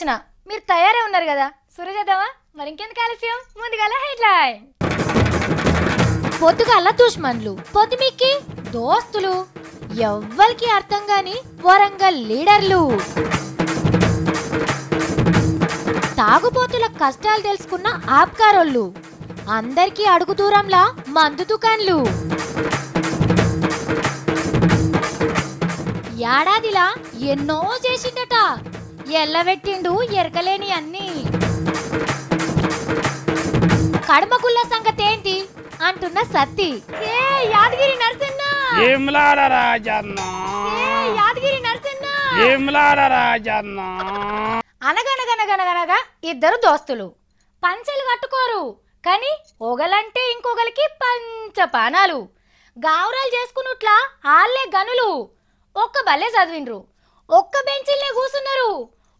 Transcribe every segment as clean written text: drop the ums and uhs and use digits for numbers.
వచ్చేసిన. మీరు తయారే ఉన్నారు కదా, సురు చేద్దామా? మరి ఇంకెందుకు ఆలస్యం, ముందుగాల హెడ్లైన్. పొద్దుగాల దుష్మన్లు, పొద్దుమిక్కి దోస్తులు, ఎవ్వరికి అర్థం కాని వరంగల్ లీడర్లు, తాగుబోతుల కష్టాలు తెలుసుకున్న ఆప్కారోళ్ళు, అందరికీ అడుగు దూరంలా మందు దుకాన్లు, ఏడాదిలా ఎన్నో చేసిండట, ఎల్లబెట్టిండు ఎరకలేని అన్ని. కడమగుల్ల సంగతి ఏంటి అంటున్న సత్తి. ఏ యాదగిరి నరసన్న, యాదగిరి నరసన్న. అనగనగనగనగనగా ఇద్దరు దోస్తులు పంచెలు కట్టుకోరు, కానీ ఒకలంటే ఇంకొకరికి పంచపానాలు. గావురాలు చేసుకున్నట్లా ఆళ్లే గనులు. ఒక్క బల్లే చదివిండ్రు, ఒక్క బెంచిల్నే కూసున్నారు,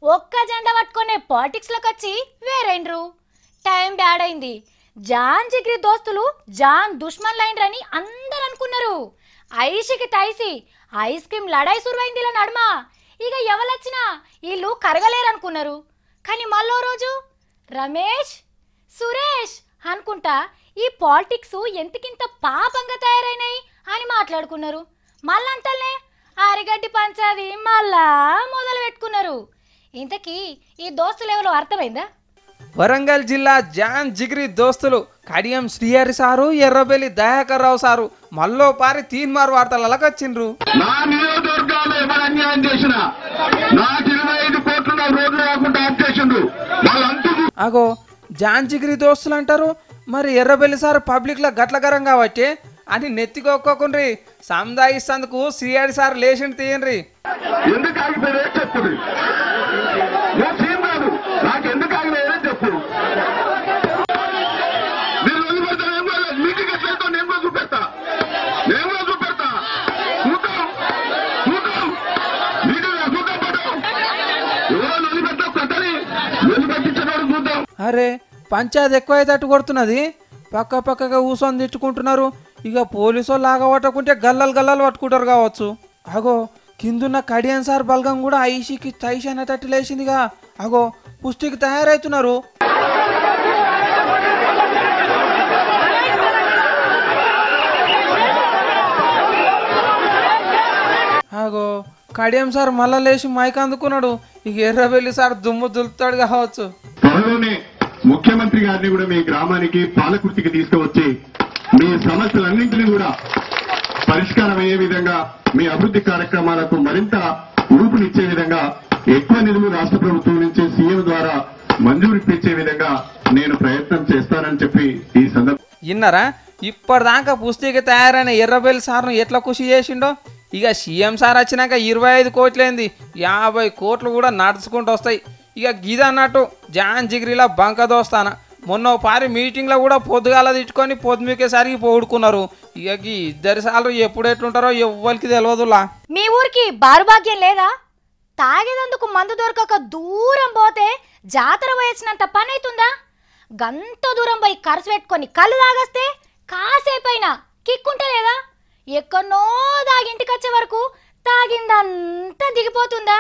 ఒక్క జెండా పట్టుకునే పాలిటిక్స్లోకి వచ్చి వేరైండ్రు. టైం బ్యాడ్ అయింది. జాన్ జిగ్రీ దోస్తులు జాన్ దుష్మన్లైండ్రని అందరు అనుకున్నారు. ఐషికి తైసి ఐస్ క్రీమ్ లడాయి సురువైంది ఇలా నడుమ. ఇక ఎవరొచ్చినా వీళ్ళు కరగలేరనుకున్నారు. కానీ మళ్ళో రోజు రమేష్ సురేష్ అనుకుంటా ఈ పాలిటిక్స్ ఎంతకింత పాపంగా తయారైనాయి అని మాట్లాడుకున్నారు. మళ్ళంటలే ఆరిగడ్డి పంచాది మళ్ళా మొదలు పెట్టుకున్నారు. ఇంతకీ ఈ దోస్తులు ఎవరో అర్థమైందా? వరంగల్ జిల్లా జాన్ జిగ్రీ దోస్తులు కడియం శ్రీహరి సారు, ఎర్రబెల్లి దయాకర్ రావు సారు మళ్ళో పారి తీన్మార్ వార్తలు అలకొచ్చిండ్రు. నా నియోజకవర్గాల్లో ఎవరు అన్యాయం చేసినా నాకు 25 కోట్ల రోడ్లు లేకుండా ఆఫ్ చేసిండ్రు వాళ్ళంతా. అగో జాన్ జిగ్రీ దోస్తులు అంటారు, మరి ఎర్రబెల్లి సారు పబ్లిక్ లో గట్లకరం కాబట్టి అని నెత్తికొక్కోకుండ్రి. సందాయిస్తందుకు శ్రీహరి సార్ లేచిండు తీయండ్రి. ఎందుకు ఆగిపోయే చెప్పుడు నాకు ఎందుకు ఆగిపోయే చెప్పు. నేను వదిలిపెడతా, మీటింగ్ ఎట్లయితే నేను కూడా చూపెడతా, నేను కూడా చూపెడతా. చూద్దాం చూద్దాం మీటింగ్ చూద్దాం పడవు ఎవరు వదిలిపెట్టా కొట్టని వదిలిపెట్టించడం చూద్దాం. అరే పంచాయతీ ఎక్కువైతట్టు కొడుతున్నది, పక్క పక్కగా కూసొని తిట్టుకుంటున్నారు. ఇక పోలీసు వాళ్ళు ఆగబట్టకుంటే గల్లలు గల్లలు పట్టుకుంటారు కావచ్చు. అగో కిందున్న కడియన్ సార్ బల్గం కూడా ఐషికి తైషి అనేటట్టు లేచిందిగా. అగో పుష్టికి తయారవుతున్నారు. అగో కడియం సార్ మళ్ళా లేచి మైక్ అందుకున్నాడు. ఇక ఎర్రబెల్లి సార్ దుమ్ము దులుపుతాడు కావచ్చు. త్వరలోనే ముఖ్యమంత్రి గారిని కూడా మీ గ్రామానికి పాలకుర్తికి తీసుకువచ్చి మీ సమస్యలన్నింటినీ కూడా పరిష్కారం అయ్యే విధంగా, మీ అభివృద్ధి కార్యక్రమాలకు మరింత ఊపునిచ్చే విధంగా ఎక్కువ నిధులు రాష్ట్ర ప్రభుత్వం నుంచి సీఎం ద్వారా మంజూరు ఇప్పించే విధంగా నేను ప్రయత్నం చేస్తానని చెప్పి ఈ సందర్భంగా విన్నారా? ఇప్పటిదాకా పుస్తకి తయారైన ఎర్రబెల్లి సార్ను ఎట్లా కృషి చేసిండో. ఇక సీఎం సార్ వచ్చినాక 25 కోట్లేంది, 50 కోట్లు కూడా నడుచుకుంటూ వస్తాయి. ఇక గిది అన్నట్టు జాన్ జిగ్రీలా బంక దోస్తాన మొన్న పారి మీటింగ్లో కూడా పొద్దుగాల తిట్టుకొని పొద్దుమికేసరికి పోడుకున్నారు. ఇక ఇద్దరు సార్లు ఎప్పుడు ఎట్లుంటారో ఎవ్వరికి తెలియదులా. మీ ఊరికి బారుభాగ్యం లేదా? తాగేదందుకు మందు దొరకక దూరం పోతే జాతర పోయొచ్చినంత పని అవుతుందా? గంత దూరం పోయి ఖర్చు పెట్టుకొని కళ్ళు తాగేస్తే కాసేపైనా కిక్కుంటా లేదా? ఎక్కడనో దాగింటికి వచ్చే వరకు తాగిందంతా దిగిపోతుందా?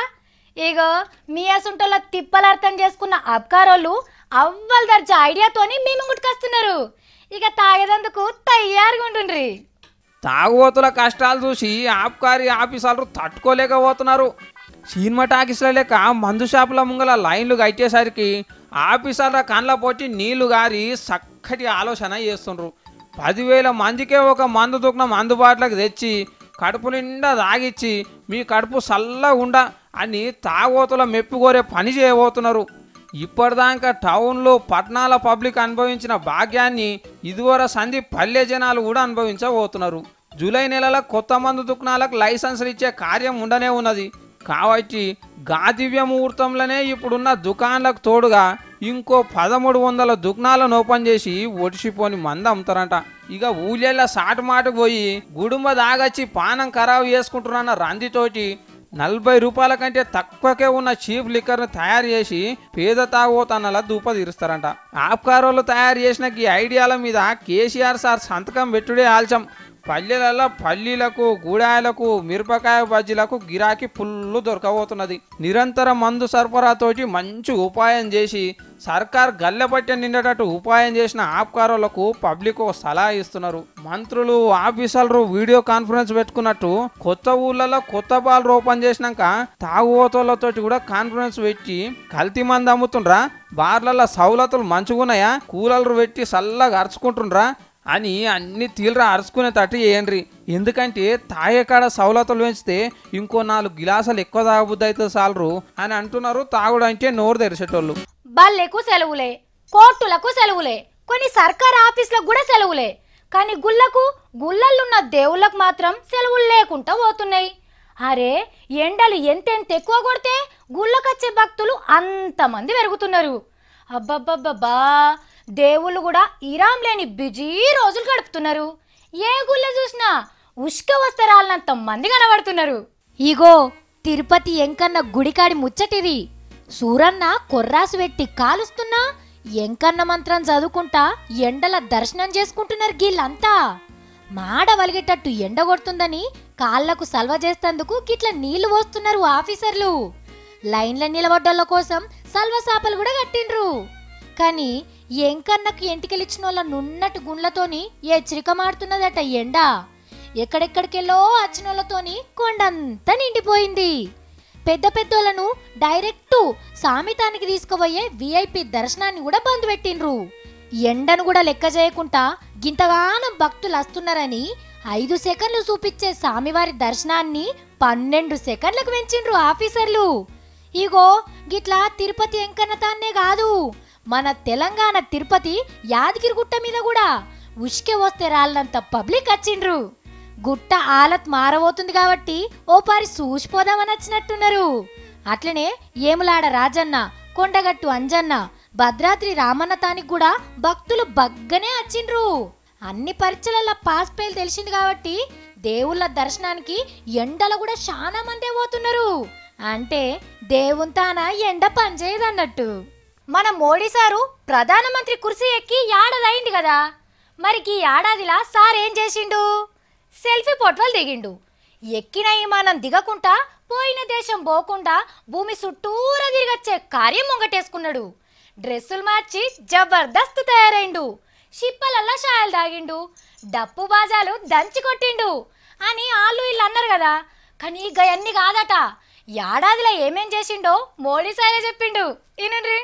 ఇగో మీ అసుంటోళ్ళ తిప్పలు అర్థం చేసుకున్న అబ్కారోళ్ళు అవ్వల దర్జా ఐడియాతోని మీ ముంగుటికి వస్తున్నారు. ఇక తాగేదందుకు తయారుగా ఉంటుండ్రి. తాగుబోతుల కష్టాలు చూసి ఆబ్కారీ ఆఫీసర్లు తట్టుకోలేకపోతున్నారు. సినిమా టాకీస్లో లేక మందు షాపుల ముంగల లైన్లు కట్టేసరికి ఆఫీసర్ల కండ్ల పొట్టి నీళ్లు గారి చక్కటి ఆలోచన చేస్తుండ్రు. 10,000 మందికే ఒక మందు దుకాణం అందుబాటులోకి తెచ్చి కడుపు నిండా తాగిచ్చి మీ కడుపు చల్లగా ఉండ అని తాగుబోతుల మెప్పుకోరే పని చేయబోతున్నారు. ఇప్పటిదాకా టౌన్లో పట్టణాల పబ్లిక్ అనుభవించిన భాగ్యాన్ని ఇదివరకు సంధి పల్లె జనాలు కూడా అనుభవించబోతున్నారు. జూలై నెలలో కొత్త మందు దుకాణాలకు లైసెన్సులు ఇచ్చే కార్యం ఉండనే ఉన్నది. కాబట్టి గాదివ్య ముహూర్తంలోనే ఇప్పుడున్న దుకాణాలకు తోడుగా ఇంకో 1300 దుకాణాలను ఓపెన్ చేసి ఒడిసిపోని మంది అమ్ముతారంట. ఇక ఊళ్ళ సాటు మాటకు పోయి గుడుంబ దాగచ్చి పానం ఖరాబు చేసుకుంటున్న రందితోటి 40 రూపాయల కంటే తక్కువకే ఉన్న చీప్ లిక్కర్ను తయారు చేసి పేద తాగుబోతన్నలా దూప తీరుస్తారంట. ఆబ్కారోళ్ళు తయారు చేసిన ఈ ఐడియాల మీద కేసీఆర్ సార్ సంతకం పెట్టుడే ఆల్చం. పల్లెలలో పల్లీలకు గూడాయలకు మిరపకాయ బజ్జీలకు గిరాకీ ఫుల్లు దొరకబోతున్నది. నిరంతర మందు సరఫరాతోటి మంచి ఉపాయం చేసి సర్కార్ గల్లెపట్టె నిండేటట్టు ఉపాయం చేసిన ఆప్కారులకు పబ్లిక్ ఒక సలహా ఇస్తున్నారు. మంత్రులు ఆఫీసర్లు వీడియో కాన్ఫరెన్స్ పెట్టుకున్నట్టు కొత్త ఊళ్ళలో కొత్త బాల్ ఓపెన్ చేసినాక తాగుబోతులతోటి కూడా కాన్ఫరెన్స్ పెట్టి కల్తీ మంది అమ్ముతుండ్రా, బార్లలో సౌలతులు మంచుకున్నాయా, కూలర్లు పెట్టి చల్లగా అరుచుకుంటుండ్రా అని అన్ని తీవ్ర అరుచుకునేటట్టు చేయండి. ఎందుకంటే తాగేకాడ సౌలతులు పెంచితే ఇంకో 4 గిలాసాలు ఎక్కువ తాగబుద్ధి అయితే చాలరు అని అంటున్నారు. తాగుడు అంటే నోరు తెరిచేటోళ్ళు. బల్లెకు సెలవులే, కోర్టులకు సెలవులే, కొన్ని సర్కార్ ఆఫీసులకు కూడా సెలవులే. కానీ గుళ్ళల్లున్న దేవుళ్ళకు మాత్రం సెలవులు లేకుండా పోతున్నాయి. అరే ఎండలు ఎంతెంత ఎక్కువ కొడితే గుళ్ళకొచ్చే భక్తులు అంతమంది పెరుగుతున్నారు. అబ్బబ్బబ్బబ్బా, దేవుళ్ళు కూడా ఇరాం లేని బిజీ రోజులు గడుపుతున్నారు. ఏ గుళ్ళ చూసినా ఉష్క వస్త్రాలనంత మంది కనబడుతున్నారు. ఇగో తిరుపతి ఎంకన్న గుడికాడి ముచ్చటిది. సూరన్న కొర్రాసు పెట్టి కాలుస్తున్నా ఎంకన్న మంత్రం చదువుకుంటా ఎండల దర్శనం చేసుకుంటున్నారు. గీళ్ళంతా మాడ వలిగేటట్టు ఎండ కొడుతుందని కాళ్లకు సల్వ చేస్తేందుకు గిట్ల నీళ్లు పోస్తున్నారు ఆఫీసర్లు. లైన్ల నిలబడ్డోళ్ళ కోసం సల్వ సాపలు కూడా కట్టిండ్రు. కానీ ఎంకన్నకు ఎంటికలిచ్చిన వాళ్ళ నున్నటి గుండ్లతోని హెచ్చరిక మాడుతున్నదట ఎండ. ఎక్కడెక్కడికెళ్ళో వచ్చినోళ్ళతోని కొండంతా నిండిపోయింది. పెద్ద పెద్దోళ్ళను డైరెక్టు సామితానికి తీసుకుపోయే VIP దర్శనాన్ని కూడా బంద్ పెట్టిండ్రు. ఎండను కూడా లెక్క చేయకుండా గింతగానం భక్తులు వస్తున్నారని 5 సెకండ్లు చూపించే స్వామివారి దర్శనాన్ని 12 సెకండ్లకు పెంచిండ్రు ఆఫీసర్లు. ఇగో గిట్లా తిరుపతి ఎంకన్న తాన్నే కాదు, మన తెలంగాణ తిరుపతి యాదగిరిగుట్ట మీద కూడా ఉష్కె వస్తే రాళ్ళంత పబ్లిక్ వచ్చిండ్రు. గుట్ట ఆలత్ మారబోతుంది కాబట్టి ఓ పారి చూసిపోదామని వచ్చినట్టున్నారు. అట్లనే ఏములాడ రాజన్న, కొండగట్టు అంజన్న, భద్రాద్రి రామన్న తానికి కూడా భక్తులు బగ్గనే వచ్చిండ్రు. అన్ని పరీక్షల పాస్ ఫెయిల్ తెలిసింది కాబట్టి దేవుళ్ళ దర్శనానికి ఎండలో కూడా చాలా మందే పోతున్నారు. అంటే దేవుని తాన ఎండ పనిచేయదన్నట్టు. మన మోడీ సారు ప్రధానమంత్రి కుర్చీ ఎక్కి ఏడాదైంది కదా. మరి ఈ ఏడాదిలా సార్ ఏం చేసిండు? సెల్ఫీ ఫోటోలు దిగిండు. ఎక్కిన విమానం దిగకుండా పోయిన దేశం పోకుండా భూమి చుట్టూరా తిరిగొచ్చే కార్యం ముంగటేసుకున్నాడు. డ్రెస్సులు మార్చి జబర్దస్త్ తయారైండు. షిప్పలల్లా షాయలు తాగిండు, డప్పు బాజాలు దంచి కొట్టిండు అని వాళ్ళు వీళ్ళు అన్నారు కదా. కానీ గయన్ని కాదట. ఏడాదిలో ఏమేం చేసిండో మోడీ సారే చెప్పిండు. ఈనుండ్రి.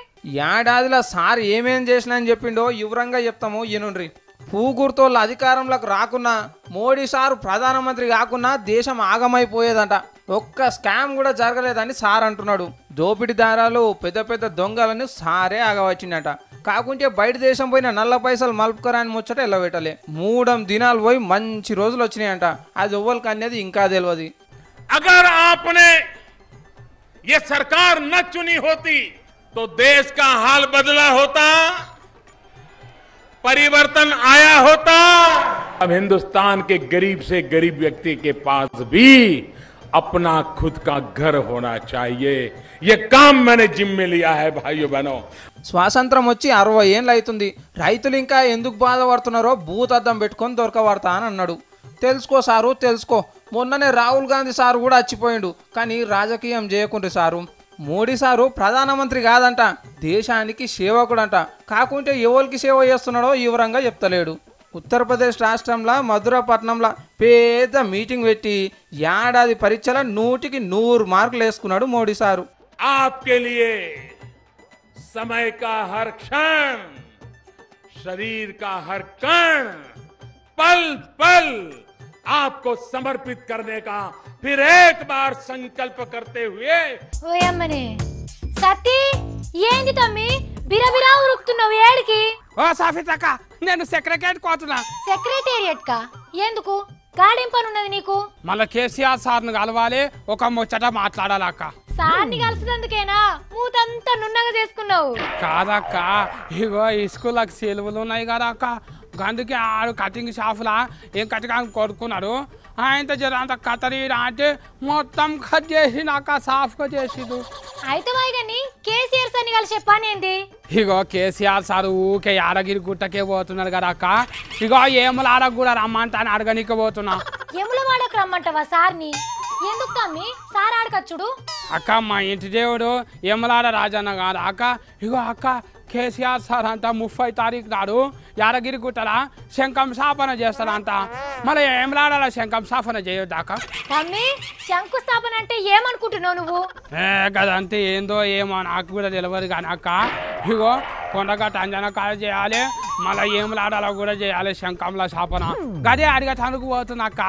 ఏడాదిలో సార్ ఏమేం చేసినా అని చెప్పిండో వివరంగా చెప్తాము. ఈనుండ్రి. పూగుర్తోళ్ళ అధికారంలోకి రాకున్నా, మోడీ సారు ప్రధానమంత్రి కాకున్నా దేశం ఆగమైపోయేదంట. ఒక్క స్కామ్ కూడా జరగలేదని సార్ అంటున్నాడు. దోపిడీదారాలు పెద్ద పెద్ద దొంగలను సారే ఆగవచ్చిందట. కాకుంటే బయట దేశం పోయిన నల్ల పైసలు మలుపుకరాని ముచ్చట ఎల్లబెట్టలే. 3 దినాలు పోయి మంచి రోజులు వచ్చినాయంట. అది ఎవ్వరికి అనేది ఇంకా తెలియదు. अगर आपने ये सरकार न चुनी होती तो देश का हाल बदला होता, परिवर्तन आया होता। अब हिंदुस्तान के गरीब से गरीब व्यक्ति के पास भी अपना खुद का घर होना चाहिए। ये काम मैंने जिम्मे लिया है भाइयों बहनों। స్వాతంత్రం వచ్చి 60 ఏళ్ళు అవుతుంది. రైతులు ఇంకా ఎందుకు బాధపడుతున్నారో భూతద్దం పెట్టుకొని దొరకబడతా అని అన్నాడు. తెలుసుకో సారు తెలుసుకో. మొన్ననే రాహుల్ గాంధీ సారు కూడా వచ్చిపోయిండు. కానీ రాజకీయం చేయకుండ్రి సారు. మోడీ సారు ప్రధానమంత్రి కాదంట, దేశానికి సేవకుడంట. కాకుంటే ఎవరికి సేవ చేస్తున్నాడో వివరంగా చెప్తలేడు. ఉత్తరప్రదేశ్ రాష్ట్రంలో మధురపట్నంలో పెద్ద మీటింగ్ పెట్టి ఏడాది పరీక్షల 100కి 100 మార్కులు వేసుకున్నాడు మోడీ సారు. आपके लिए समय का हर क्षण, शरीर का हर कण, पल पल आपको समर्पित करने का फिर एक बार संकल्प करते हुए। ఓయమ్మనే సతీ, ఏంది తమ్మి బిరబిరా ఉరుకుతున్నావు ఏడికి? ఓ సాఫితక్క, నేను సెక్రటేరియట్ కోతున్నా. సెక్రటేరియట్ కా? ఎందుకు? గాడేం పని ఉన్నది నీకు? మళ్ళా కేసీఆర్ సార్ను కలవాలి, ఒక ముచ్చట మాట్లాడాలక్క. సార్ని కలిసినందుకేనా మూతంతా నున్నగా చేసుకున్నావు? కాదక్క, ఇగో ఈ స్కూళ్ళకి సెలవులు ఉన్నాయి కదా అక్క, అందుకే ఆడు కటింగ్ షాపులా ఏం కటింగ్ కొడుకున్నాడు ఆయనతో జర అంత కతరీరా అంటే మొత్తం కట్ చేసి నాకు సాఫ్గా చేసిడు. అయితే కానీ కేసీఆర్ సార్ని కలిసి చెప్పానేంది? ఇగో కేసీఆర్ సార్ ఊకే యాదగిరి గుట్టకే పోతున్నాడు కదా అక్క. ఇగో ఏములాడకు కూడా రమ్మంటాను అడగనీకి పోతున్నా. ఎములవాడకు రమ్మంటావా సార్ని? ఎందుకు తమ్మి సార్ ఆడకచ్చుడు? అక్క మా ఇంటి దేవుడు ఎమ్మలాడ రాజన్న గారు అక్క. ఇగో అక్క కేసీఆర్ సార్ అంట 30 తారీఖు నాడు యాదగిరి గుట్టల శంకుస్థాపన చేస్తాడంట. మళ్ళీ ఎమ్మలాడల శంకుస్థాపన చేయొద్దాక. తమ్మి శంకుస్థాపన అంటే ఏమనుకుంటున్నావు నువ్వు? కదంతే ఏందో ఏమో నాకు కూడా తెలియదు కానీ అక్క. ఇగో కొండగట్ట అంజన కాడ చేయాలి, మళ్ళీ ఏములాడాలో కూడా చేయాలి శంఖంలో స్థాపన. గదే అడిగా తనుకు పోతుంది అక్క.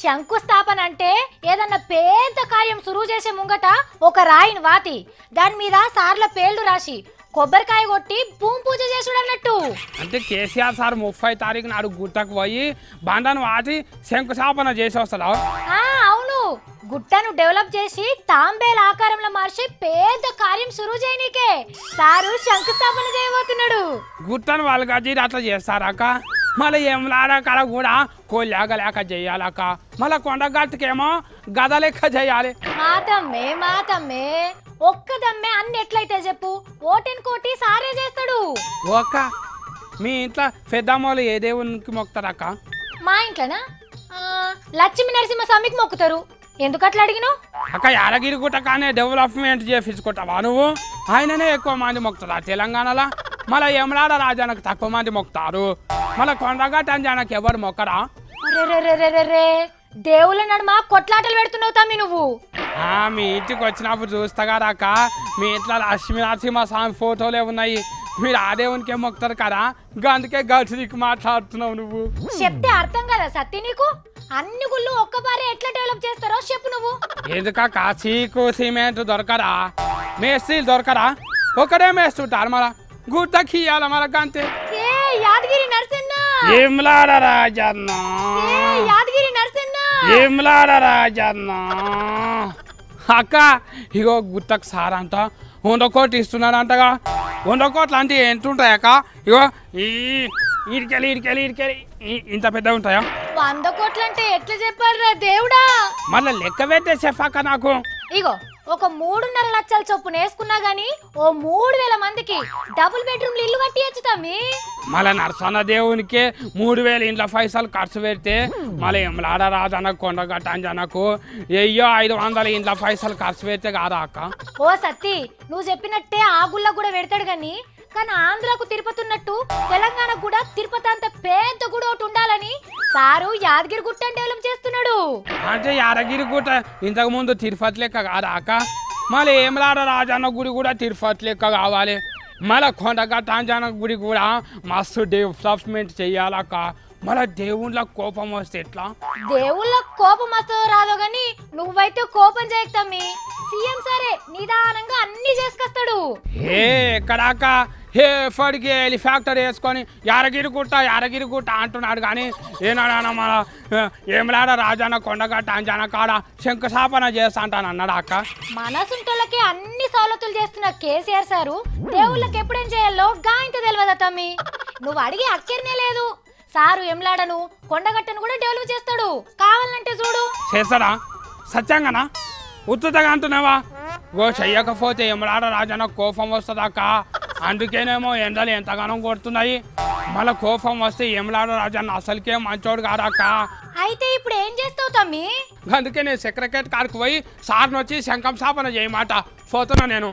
శంకుస్థాపన అంటే ఏదన్నా పెద్ద కార్యం సురువు చేసే ముంగట ఒక రాయిని వాతి దాని మీద సార్ల పేర్లు రాసి కొబ్బరికాయ కొట్టి భూమి పూజ చేసుడు అన్నట్టు. అంటే కేసీఆర్ సార్ 30 తారీఖు నాడు గుట్టకు పోయి బండను వాటి శంకుస్థాపన చేసి వస్తాడు. అవును, గుట్టను డెవలప్ చేసి తాంబేల ఆకారంలో మార్చి పెద్ద కార్యం సురువు చేయనీకే సారు శంకుస్థాపన చేయబోతున్నాడు. గుట్టను వాళ్ళు గజీరు అట్లా చేస్తారక్క. మళ్ళీ ఏమలాడకాడ కూడా కోళ్ళాక లేక చేయాలక్క. మళ్ళీ కొండగట్టుకేమో గద లెక్క చేయాలి. మాతమ్మే ఒక్కదమ్మే అన్ని ఎట్లయితే చెప్పు, ఓటెన్ కోటి సారే చేస్తాడు. ఒక్క మీ ఇంట్లో పెద్దమ్మలు ఏ దేవునికి మొక్కుతారక్క? మా ఇంట్లోనా లక్ష్మీ నరసింహ స్వామికి మొక్కుతారు. ఎందుకు అట్లా అడిగినావు? అక్క యాదగిరి గుట్ట కానీ డెవలప్మెంట్ చేపించుకుంటావా నువ్వు? ఆయననే ఎక్కువ మంది మొక్కుతారా తెలంగాణలో? మళ్ళీ యమలాడ రాజానికి తక్కువ మంది మొక్కుతారు. మళ్ళీ కొండగట్ట అంజనకి ఎవరు మొక్కరా? రే దేవుళ్ళ నడుమ కొట్లాటలు పెడుతున్నావు తమ్మి నువ్వు. మీ ఇంటికి వచ్చినప్పుడు చూస్తా కదా అక్క, మీ ఇంట్లో లక్ష్మీ నరసింహ స్వామి ఫోటోలే ఉన్నాయి. మీరు ఆ దేవునికే మొక్కుతారు కదా, అందుకే గడికి మాట్లాడుతున్నావు నువ్వు. చెప్తే అర్థం కదా సత్తి నీకు? అన్ని గుళ్ళు ఒక్కబారే ఎట్లా డెవలప్ చేస్తారో చెప్పు నువ్వు. ఎందుకక్క చీకు సిమెంట్ దొరకరా? మేస్త్రీలు దొరకరా? ఒకటే మేస్తుంటారు మళ్ళా గుట్టకి ఇయ్యాల మనకు అంతే. యాదగిరి నరసన్న ఏమలాడ రాజన్న, యాదగిరి నరసన్న ఏమలాడ రాజన్న. అక్క ఇగో గుట్టకు సార్ అంట 100 కోట్లు ఇస్తున్నాడు అంటగా. 100 కోట్లు అంటే ఎంత ఉంటాయి అక్క? ఇగో ఈడికెళ్ళి ఇంత పెద్ద ఉంటాయా? 100 కోట్లు అంటే ఎట్లా చెప్పారా దేవుడా? మళ్ళీ లెక్క పెట్టే చెప్పాక నాకు. ఇగో ఒక 3.5 లక్షల చొప్పున వేసుకున్నా గానీ ఓ 3000 మందికి డబుల్ బెడ్రూమ్లు ఇల్లు కట్టియచ్చు తమ్మి. మళ్ళీ నరసన్న దేవునికి 3000 ఇంట్లో పైసలు ఖర్చు పెడితే మళ్ళీ ఎమ్మలాడ రాజన్న కొండగట్ట అంజనకు 500 ఇంట్లో పైసలు ఖర్చు పెడితే కాదా అక్క? ఓ సత్తి నువ్వు చెప్పినట్టే ఆ గుళ్ళ కూడా పెడతాడు కానీ ఆంధ్రకు తిరుపతి ఉన్నట్టు తెలంగాణకు కూడా తిరుపతి అంత పెద్ద గుడి ఒకటి ఉండాలని సారు యాదగిరి గుట్టని డెవలప్ చేస్తున్నాడు. అంటే యాదగిరి గుట్ట ఇంతకు ముందు తిరుపతి లెక్క కాదా అక్క? మళ్ళీ ఏమలాడ రాజన్న గుడి కూడా తిరుపతి లెక్క కావాలి. మళ్ళీ కొండగట్ట అంజన గుడి కూడా మస్తు డెవలప్మెంట్ చెయ్యాలక్క. మళ్ళీ దేవుళ్ళ కోపం వస్తే ఎట్లా? దేవుళ్ళ కోపం వస్తుందో రాదో గాని నువ్వైతే కోపం చేయకతమ్మి. సీఎం సరే నిదానంగా అన్ని చేసుకొస్తాడు. ఎక్కడాక ఎప్పటికి హెలికాప్టర్ వేసుకొని యాదగిరి గుట్ట అంటున్నాడు కానీ ఏనాడా మన ఏమలాడ రాజన్న కొండగట్ట అంజన కాడ శంకుస్థాపన చేస్తా అంటాను అన్నాడు అక్క. మనసుంటోళ్ళకి అన్ని సౌలతులు చేస్తున్న కేసీఆర్ సారు దేవుళ్ళకి ఎప్పుడేం చేయాలో గాయంత తెలియదా తమ్మి? నువ్వు అడిగి అక్కర్నే లేదు. సారు ఎమ్లాడను కొండగట్టను కూడా డెవలప్ చేస్తాడు, కావాలంటే చూడు. చేస్తాడా? సత్యంగానా? ఉత్తుతగా అంటున్నావా? చెయ్యకపోతే ఎమ్మలాడ రాజన్న కోపం వస్తుందాక. అందుకేనేమో ఎండలు ఎంతగానో కొడుతున్నాయి. మళ్ళీ కోపం వస్తే ఎమ్మలాడ రాజన్న అసలుకే మంచోడు కాదాక. అయితే ఇప్పుడు ఏం చేస్తావు తమ్మి? అందుకే నేను సెక్రటరీ కాడికి పోయి సార్ని వచ్చి శంకుస్థాపన చేయమాట పోతున్నా నేను.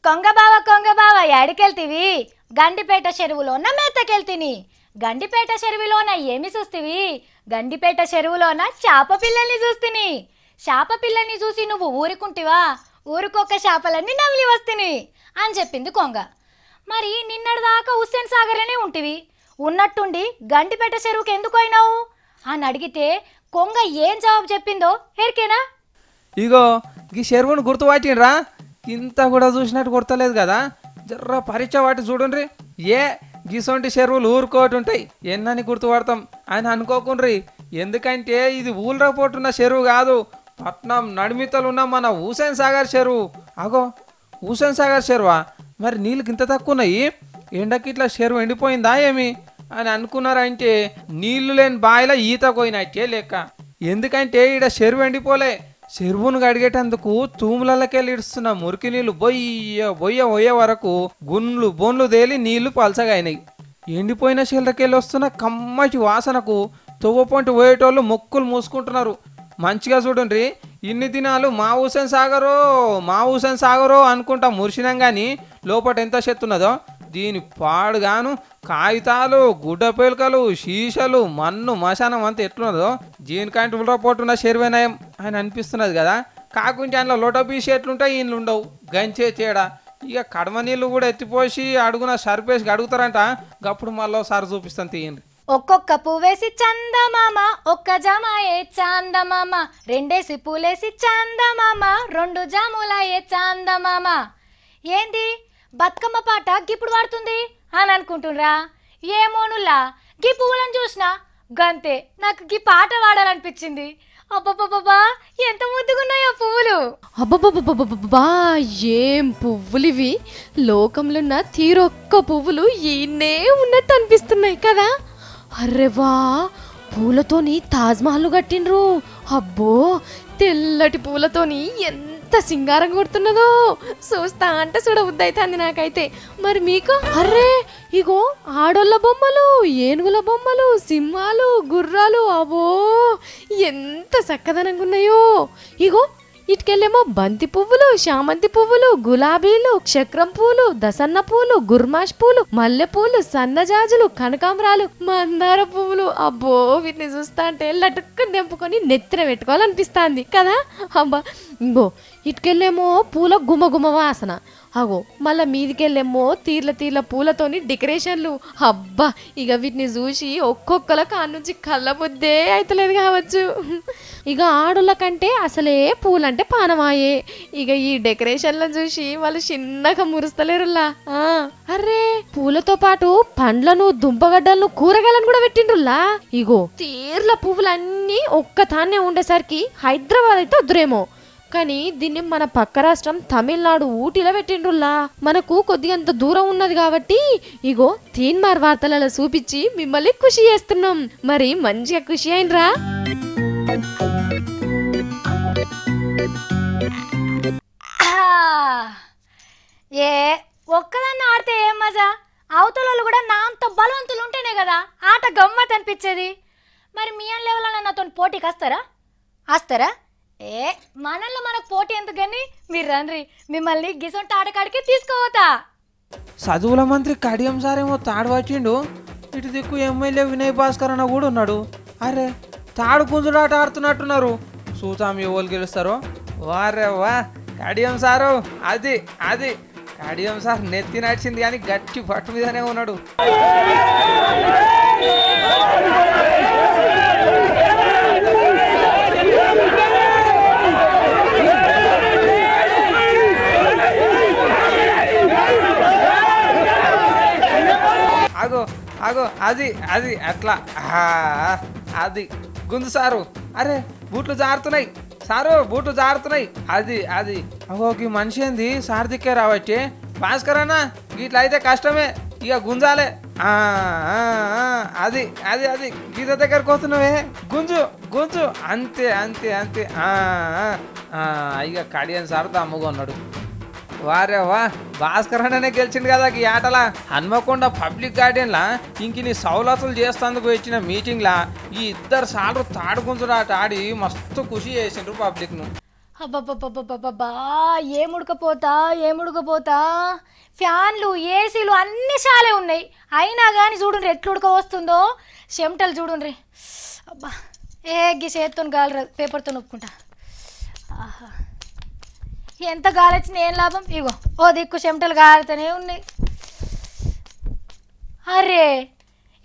కొంగబావ ఎడికెళ్తీవి? గండిపేట చెరువులోన మేతకెళ్తిని. గండిపేట చెరువులోన ఏమి చూస్తివి? గండిపేట చెరువులోన చేప పిల్లల్ని చూస్తిని. చేప పిల్లల్ని చూసి నువ్వు ఊరుకుంటివా? ఊరుకొక్క చేపలన్నీ నమిలి వస్తిని అని చెప్పింది కొంగ. మరి నిన్నటిదాకా హుస్సేన్ సాగర్లోనే ఉంటివి, ఉన్నట్టుండి గండిపేట చెరువుకి ఎందుకు అయినావు అని అడిగితే కొంగ ఏం జవాబు చెప్పిందో ఎరికేనా? ఇగో ఈ చెరువును గుర్తుపట్టినరా? ఇంత కూడా చూసినట్టు గుర్తలేదు కదా, జర్ర పరీక్ష వాటి చూడండి. గీసొంటి చెరువులు ఊరుకోటి ఉంటాయి, ఎన్నని గుర్తుపడతాం అని అనుకోకుండ్రి. ఎందుకంటే ఇది ఊళ్ళో పోటున్న చెరువు కాదు, పట్నం నడిమితలు ఉన్న మన హుస్సేన్ సాగర్ చెరువు. అగో హుస్సేన్ సాగర్ చెరువా? మరి నీళ్ళకి ఇంత తక్కువ ఉన్నాయి? ఎండకి ఇట్లా చెరువు ఎండిపోయిందా ఏమి అని అనుకున్నారంటే నీళ్లు లేని బావిలో ఈత పోయినట్టే లెక్క. ఎందుకంటే ఈడ చెరువు ఎండిపోలే, చెరువును గడిగేటందుకు తూములకెళ్ళి ఇడుస్తున్న మురికి నీళ్లు బొయ్య బొయ్య పోయే వరకు గుండ్లు బొన్లు తేలి నీళ్లు పలసగైనాయి. ఎండిపోయిన చెల్లకెళ్ళి వస్తున్న కమ్మటి వాసనకు తువ్వపొంటి పోయేటోళ్ళు మొక్కులు మూసుకుంటున్నారు. మంచిగా చూడండి, ఇన్ని దినాలు మా హుసేన్ సాగరో అనుకుంటా మురిసినాం కానీ లోపల ఎంత చెత్తున్నదో. దీని పాడుగాను కాగితాలు, గుడ్డ పేలుకలు, శీషలు, మన్ను, మశానం అంతా ఎట్లున్నదో దీనికంటే ఉల్రపోటున్న శరీరనయం అని అనిపిస్తున్నది కదా. కాకుంటే అందులో లోట పీసి ఎట్లుంటాయి ఇండ్లు ఉండవు, గంచే తేడా. ఇక కడమ నీళ్ళు కూడా ఎత్తిపోసి అడుగున సరిపేసి అడుగుతారంట. గప్పుడు మళ్ళీ ఒకసారి చూపిస్తాను తీయండి. ఒక్కొక్క పువ్వేసి చందమామ, ఒక్క జామాయే చందమామ, రెండేసి పూలేసి చందమామ, రెండు జాములాయే చందమామ. ఏంది బతుకమ్మ పాట గిప్పుడు వాడుతుంది అని అనుకుంటున్నారా? ఏమోనుల్లా గీ పువ్వులను చూసినా గంతే నాకు గీ పాట వాడాలనిపించింది. అబ్బబ్బబ్బా ఎంత ముద్దుగున్నాయో పువ్వులు. అబ్బబ్బబ్బబ్బబ్బా ఏం పువ్వులివి! లోకంలో ఉన్న తీరొక్క పువ్వులు ఈయనే ఉన్నట్టు అనిపిస్తున్నాయి కదా. అర్రెవా, పూలతోని తాజ్మహల్ కట్టిండ్రు. అబ్బో, తెల్లటి పూలతోని ఎంత సింగారం కొడుతున్నదో చూస్తా అంటే చూడబుద్దైతుంది నాకైతే. మరి మీకు? అర్రే ఇగో ఆడోళ్ళ బొమ్మలు, ఏనుగుల బొమ్మలు, సింహాలు, గుర్రాలు, అవో ఎంత చక్కదనంగా ఉన్నాయో. ఇగో ఇటుకెళ్ళేమో బంతి పువ్వులు, చామంతి పువ్వులు, గులాబీలు, చక్రం పూలు, దసన్న పూలు, గుర్మాష్ పూలు, మల్లె పూలు, సన్నజాజులు, కనకాంబరాలు, మందార పువ్వులు. అబ్బో వీటిని చూస్తా అంటే లటుక్కుని తెంపుకొని నెత్తిన పెట్టుకోవాలనిపిస్తుంది కదా. అబ్బా ఇంకో ఇటుకెళ్ళేమో పూల గుమగుమ వాసన. అగో మళ్ళీ మీదికెళ్ళేమో తీర్ల పూలతోని డెకరేషన్లు. అబ్బా ఇక వీటిని చూసి ఒక్కొక్కల కానుంచి కళ్ళ బుద్దే అయితలేదు కావచ్చు. ఇక ఆడుల కంటే అసలే పూలంటే పానమాయే. ఇక ఈ డెకరేషన్లను చూసి వాళ్ళు చిన్నగా మురుస్తలేరులా. అర్రే పూలతో పాటు పండ్లను, దుంపగడ్డలను, కూరగాయలను కూడా పెట్టిండ్రులా. ఇగో తీర్ల పువ్వులన్నీ ఒక్కతానే ఉండేసరికి హైదరాబాద్ అయితే వద్దురేమో, కానీ దీన్ని మన పక్క రాష్ట్రం తమిళనాడు ఊటీలో పెట్టిండ్రులా. మనకు కొద్దిగంత దూరం ఉన్నది కాబట్టి ఇగో తీన్మార్ వార్తలలో చూపించి మిమ్మల్ని ఖుషి చేస్తున్నాం. మరి మంచిగా ఖుషి అయినరా? ఏ ఒక్కదాన్ని ఆడితే ఏం మజా, అవతల కూడా నా అంత బలవంతులు ఉంటేనే కదా ఆట గమ్మత్ అనిపించేది. మరి మీ అన్న లెవెల్ నాతో పోటీకి వస్తారా? ఏ మనల్లో మనకు పోటీ ఎందుకని మీరు రండి, మిమ్మల్ని గిసొంటి ఆటకాడికి తీసుకోవతా. చదువుల మంత్రి కడియం సారేమో తాడు వచ్చిండు, ఇటు దిక్కు ఎమ్మెల్యే వినయ్ భాస్కర్ అన్న కూడా ఉన్నాడు. అరే తాడు పుంజుడాట ఆడుతున్నట్టున్నారు. చూసాం ఎవరు గెలుస్తారో. వారే వా కడియం సారు, అది కడియం సార్ నెత్తి నడిచింది కానీ గట్టి పట్టు మీదనే ఉన్నాడు. అగో అది అట్లా అది గుంజు సారు. అరే బూట్లు జారుతున్నాయి సారు, బూట్లు జారుతున్నాయి. అది అగోకి మనిషి ఏంది సార్ దిక్కే రావచ్చే. భాస్కర్ అన్న ఇట్లా అయితే కష్టమే, ఇక గుంజాలే. అది గీత దగ్గరకు వస్తున్నావే, గుంజు అంతే. ఇక కడియన్ సార్ దమ్ముగా ఉన్నాడు. వారే వా భాస్కర్ అన్ననే గెలిచిండు కదా ఈ ఆటలా. హన్మకొండ పబ్లిక్ గార్డెన్లా ఇంక నీ సౌలతులు చేస్తేందుకు వచ్చిన మీటింగ్లా ఈ ఇద్దరు సార్లు తాడుకుంచుడాట ఆడి మస్తు ఖుషి చేసిండ్రు పబ్లిక్ను. అబ్బబ్బబ్బబ్బబ్బా ఏముడకపోతా ఫ్యాన్లు, ఏసీలు అన్ని చాలే ఉన్నాయి. అయినా కానీ చూడండి ఎట్లు ఉడక వస్తుందో, చెమటలు చూడండి. అబ్బా గీ చేతితో గాలి పేపర్తో నొప్పుకుంటా. ఆహా ఎంత గాలి వచ్చినా ఏం లాభం, ఇగో ఓ దిక్కు చెమటలు గాలితోనే ఉన్నాయి. అరే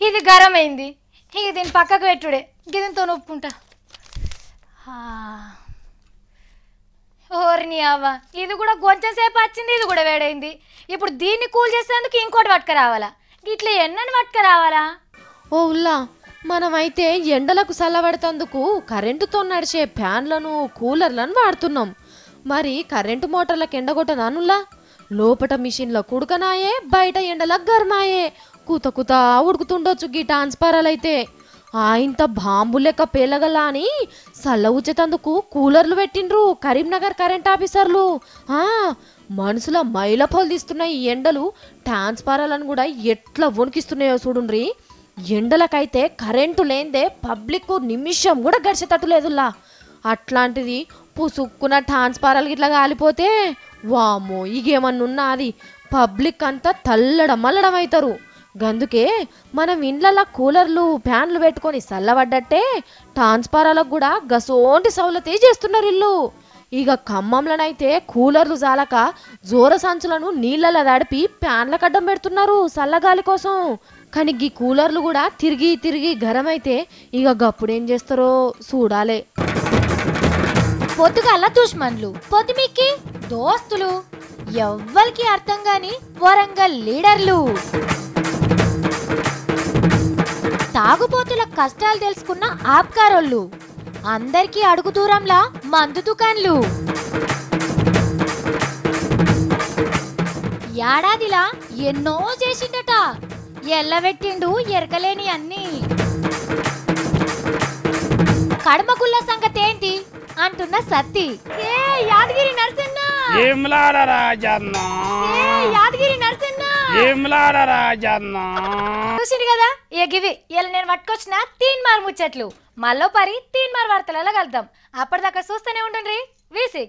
ఇది గరం అయింది, ఇక దీన్ని పక్కకు పెట్టుడే, గిదితో నొప్పుకుంటా. ఓరిని అవ్వ, ఇది కూడా కొంచెం సేపు వచ్చింది, ఇది కూడా వేడైంది. ఇప్పుడు దీన్ని కూల్ చేసేందుకు ఇంకోటి పట్టుకురావాలా, ఇట్లా ఎన్నని పట్టుకురావాలా? ఓ ఉల్లా, మనమైతే ఎండలకు చల్లబడతందుకు కరెంటుతో నడిచే ఫ్యాన్లను, కూలర్లను వాడుతున్నాం. మరి కరెంటు మోటార్లకు ఎండగొట్టదానులా? లోపట మిషన్లో కుడకనాయే బయట ఎండల గర్మాయే కూత కూత ఉడుకుతుండొచ్చు గీ ట్రాన్స్ఫారాలైతే ఇంత బాంబు లెక్క పేలగలా అని సల్ల ఉచ్చేతందుకు కూలర్లు పెట్టిండ్రు కరీంనగర్ కరెంట్ ఆఫీసర్లు. మనుషుల మైల పొలు తీస్తున్నాయి ఈ ఎండలు ట్రాన్స్ఫారాలను కూడా ఎట్లా వణికిస్తున్నాయో చూడుండ్రి. ఎండలకైతే కరెంటు లేందే పబ్లిక్ నిమిషం కూడా గడిచేటట్టు లేదులా. అట్లాంటిది పుసుక్కున ట్రాన్స్ఫారాలు ఇట్లా కాలిపోతే వామో ఇగేమన్నున్నా అది పబ్లిక్ అంతా తల్లడం మల్లడం అవుతారు. గందుకే మనం ఇండ్లలో కూలర్లు ఫ్యాన్లు పెట్టుకొని చల్లబడ్డట్టే ట్రాన్స్ఫారాలకు కూడా గసోంటి సౌలతే చేస్తున్నారు ఇల్లు. ఇక ఖమ్మంలోనైతే కూలర్లు జాలక జోర సంచులను నీళ్ళలో తడిపి ఫ్యాన్లకు అడ్డం పెడుతున్నారు చల్లగాలి కోసం. కానీ ఈ కూలర్లు కూడా తిరిగి తిరిగి గరమైతే ఇక గప్పుడేం చేస్తారో చూడాలే. పొద్దుగాల దుష్మన్లు పొద్దుమిక్కి దోస్తులు ఎవ్వరికి అర్థం కాని వరంగల్ లీడర్లు. తాగుబోతుల కష్టాలు తెలుసుకున్న ఆప్కారోళ్ళు అందరికీ అడుగు దూరంలా మందు దుకాన్లు. ఏడాదిలా ఎన్నో చేసిండట ఎల్లబెట్టిండు ఎరకలేని అన్ని. కడమకుల్ల సంగతేంటి అంటున్న సత్తి. ఏ యాదగిరి నరసన్న ఏమ్లాడ రాజన్న యాదగిరి నరసన్న ఏమ్లాడ రాజన్న చూసిండు కదా ఎగివి ఇలా నేను పట్టుకొచ్చిన తీన్మార్ ముచ్చట్లు. మళ్ళీ పరి తీన్మార్ వార్తలలో కలుద్దాం. అప్పటిదాకా చూస్తూనే ఉండండి V6.